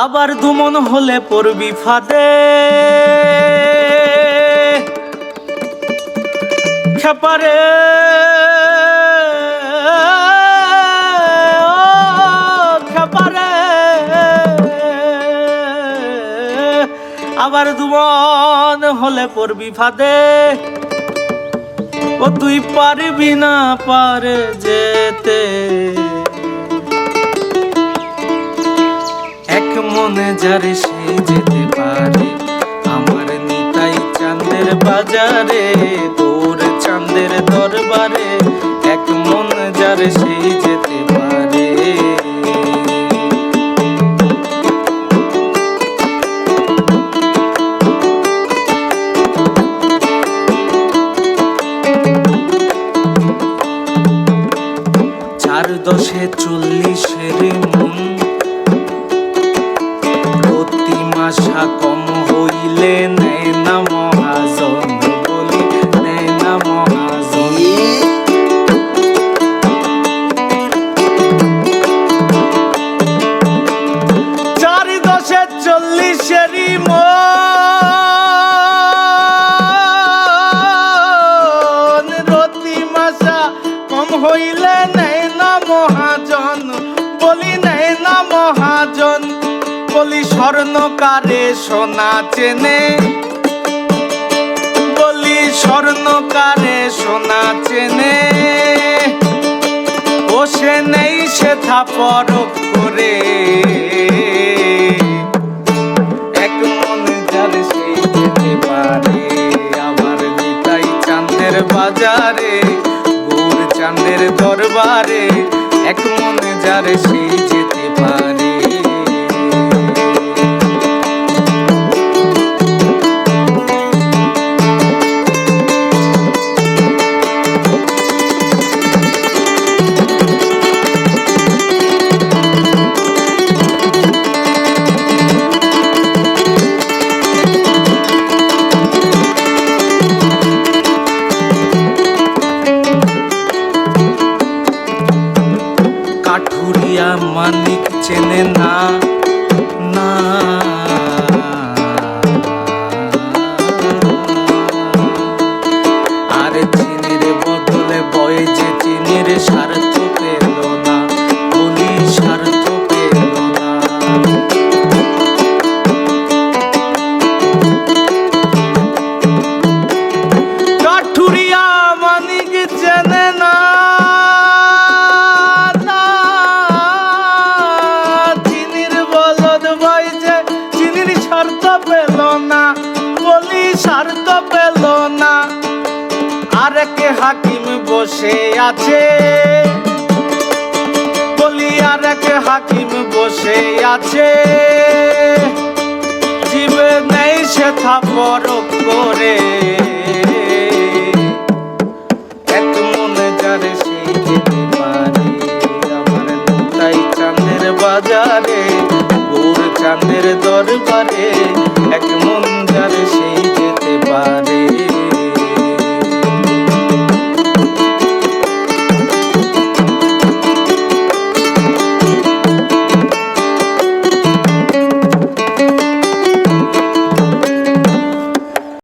আবার দুমন হলে পড়বি ফাঁদে খেপারে খেপারে আবার দুমন হলে পড়বি ফাঁদে ও তুই পারবি না পারে যেতে এক মনে যারে সে যেতে পারে আমার নিতাই চাঁদের বাজারে তোর চাঁদের দরবারে এক মন যারে সে যেতে পারে চার দশে 40 মন প্রতি মাসা কম হইলে নেয় না মহাজন বলি নেয় না মহাজন চার দশে 40 মন প্রতি মাসা কম হইলে নেয় না মহাজন বলি নেয় না মহাজন বলি স্বর্ণকারে সোনা চেনে বলি স্বর্ণকারে সোনা চেনে ও সে নেই সে পরখ করে এক মনে যারে সেই যেতে পারে আমার নিতাই চাঁদের বাজারে গৌর চাঁদের দরবারে এক মনে যারে সেই যেতে পারে কাঠুরিয়া মানিক চেনে না না আর চিনির বদলে বয়ে যে চিনির স্বার্থ পেল না বলি স্বার্থ পেল না কাঠুরিয়া মানিক চেনে না স্বার্থ পেল না আরেক হাকিম বসে আছে বলি আরেক হাকিম বসে আছে জীবে নেই সে পরখ করে এক মনে যারে সেই যেতে পারে আমার নিতাই চাঁদের বাজারে গৌর চাঁদের দরবারে এক মনে